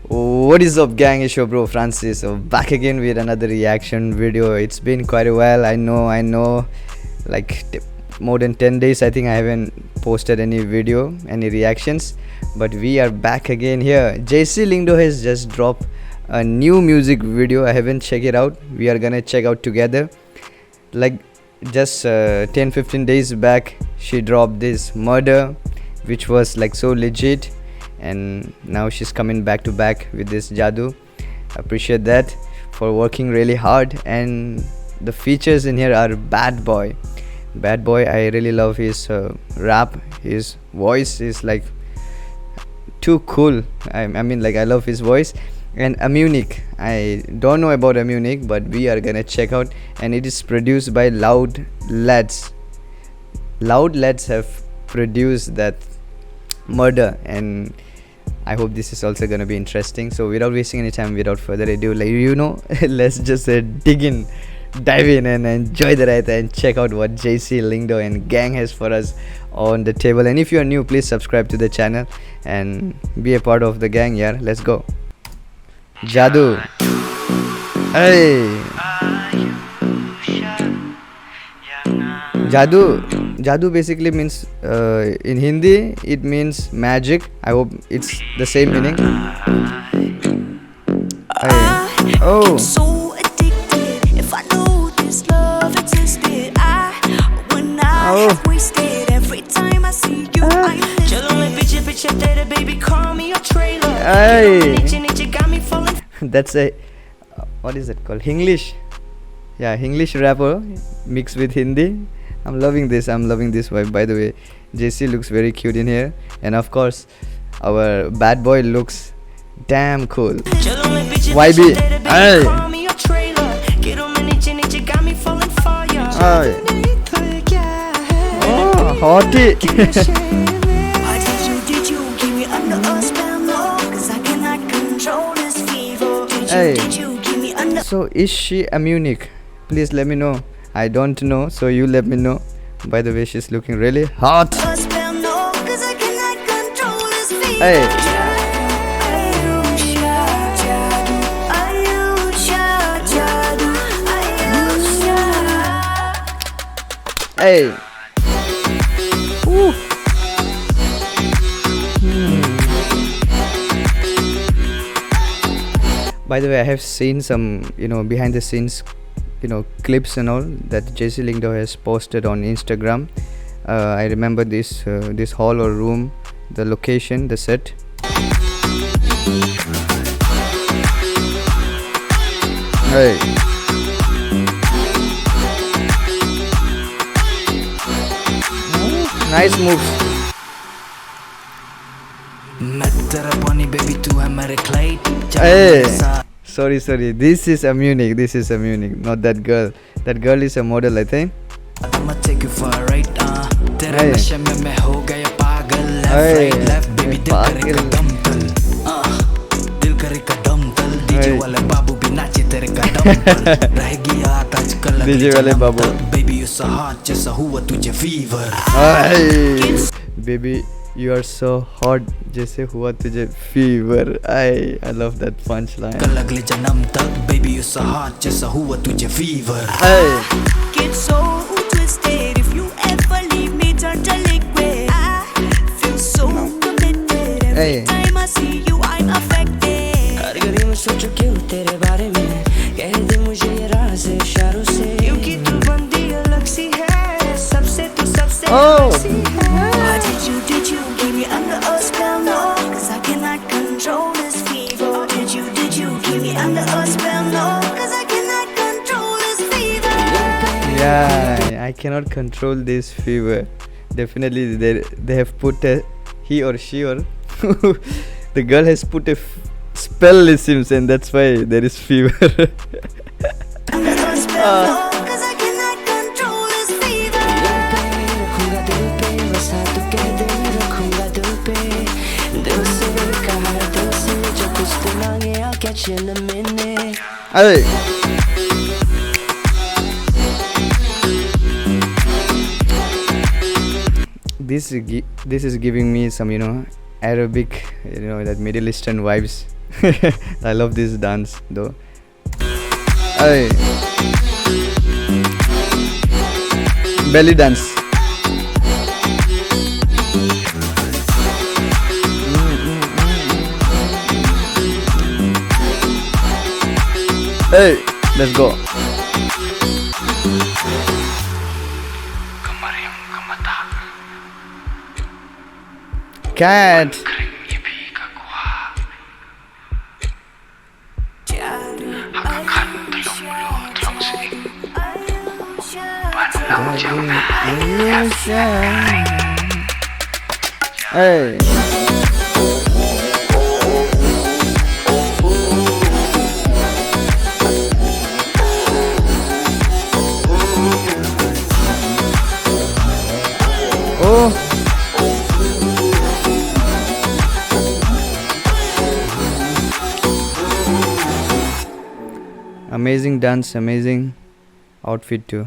What is up, gang? It's your bro Francis. So back again with another reaction video. It's been quite a while. I know. Like more than 10 days. I think I haven't posted any video, any reactions. But we are back again here. Jessie Lyngdoh has just dropped a new music video. I haven't checked it out. We are gonna check out together. Like just 10-15 days back, she dropped this Murder, which was like so legit. And now she's coming back to back with this JADOO. Appreciate that for working really hard. And the features in here are BADBHOI. I really love his rap. His voice is like too cool. I mean, like, I love his voice. And AMUNICK, I don't know about AMUNICK, but we are gonna check out. And it is produced by LoudLads. LoudLads have produced that Murder, and I hope this is also gonna be interesting. So without wasting any time, without further ado, let's just dive in and enjoy the ride and check out what Jessie Lyngdoh and gang has for us on the table. And if you are new, please subscribe to the channel and be a part of the gang. Yeah, let's go. JADOO. Hey, JADOO basically means in Hindi it means magic. I hope it's the same meaning. Hey. Oh, So addicted. If I knew this love existed, I would not have wasted. Every time I see you, I live. Baby, call me a trailer. hey. Got me falling. That's a what is it called? English. Yeah, English rapper mixed with Hindi. I'm loving this vibe. By the way, Jessie looks very cute in here, and of course, our bad boy looks damn cool. YB, hey, hey. Oh, hottie. Did you keep me under a spell? No, 'cause I cannot control this fever. Hey. Did you keep me under? So is she AMUNICK? Please let me know. I don't know, so you let me know. By the way, she's looking really hot. A spell? No, 'cause I cannot control this fever. Hey. Hey. Ooh. By the way, I have seen some, behind the scenes, clips and all that Jessie Lyngdoh has posted on Instagram. I remember this hall or room, the location, the set. Hey. Nice moves. Hey. Sorry. This is AMUNICK, not that girl. That girl is a model, I think. I'ma take you for a ride. Hey. Hey. Pagal. दिल करे कदम तल DJ वाले बाबू भी नाचे तेरे कदम तल रह गया आजकल DJ वाले बाबू. baby you so hot जैसा हुआ तुझे fever Hey. Baby, you are so hot जैसे हुआ तुझे fever. I love that punchline. कल अगले जन्म तक baby you so hot जैसा हुआ तुझे fever Hey. Get so twisted. If you ever leave me, turn to liquid. I feel so committed. Every Hey. time I see you, I'm affected. हर घड़ी में सोचो क्यों तेरे बारे में कह दे मुझे ये राज इशारों से क्योंकि तू बंदी अलग सी है सबसे तू सबसे अलग सी है Why did you keep me under a spell? No, 'cause I cannot control this fever. Did you keep me under a spell? No, 'cause I cannot control this fever. Yeah, I cannot control this fever. Definitely, they have put he or she or the girl has put a spell, it seems, and that's why there is fever. Under a spell? No, 'cause I cannot control this fever. रखूंगा दिल पे बसा तू कह दे रखूंगा दिल पे दिल से कहा दिल से जो कुछ तू मांगे I'll catch you in a minute Hey. This is giving me some Arabic, that Middle Eastern vibes. I love this dance though. Hey. Belly dance. Hey, let's go. Cat. Hey. Oh. Amazing dance, amazing outfit too.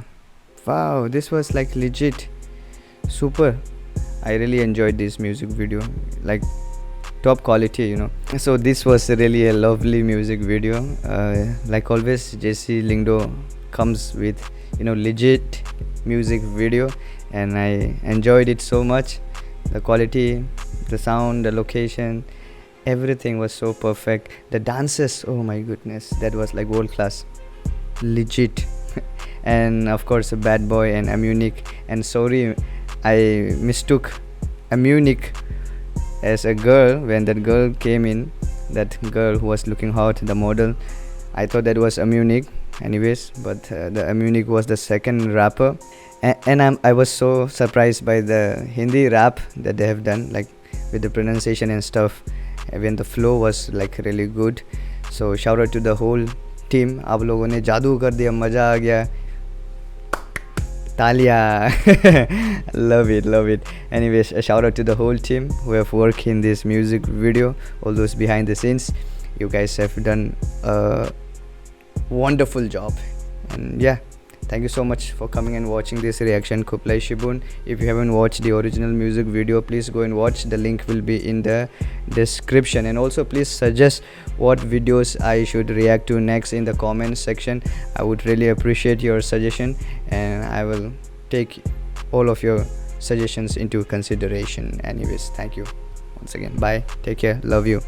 Wow, this was like legit super. I really enjoyed this music video, like top quality, you know. So this was really a lovely music video. Like always, Jessie Lyngdoh comes with, you know, legit music video, and I enjoyed it so much. The quality, the sound, the location, everything was so perfect. The dances, oh my goodness, that was like world class, legit. And of course Bad Boy and AMUNICK. And sorry, I mistook AMUNICK as a girl when that girl came in, that girl who was looking hot, the model. I thought that was AMUNICK anyways, but the AMUNICK was the second rapper. And I was so surprised by the Hindi rap that they have done, like with the pronunciation and stuff. Even the flow was like really good. So shout out to the whole team. आप लोगों ने जादू कर दिया, मज़ा आ गया, तालियां. Love it. Anyways, a shout out to the whole team who have worked in this music video, all those behind the scenes. You guys have done a wonderful job. And yeah, thank you so much for coming and watching this reaction Kuplai Shibun. If you haven't watched the original music video, please go and watch. The link will be in the description. And also please suggest what videos I should react to next in the comment section. I would really appreciate your suggestion, and I will take all of your suggestions into consideration. Anyways, thank you once again. Bye, take care, love you.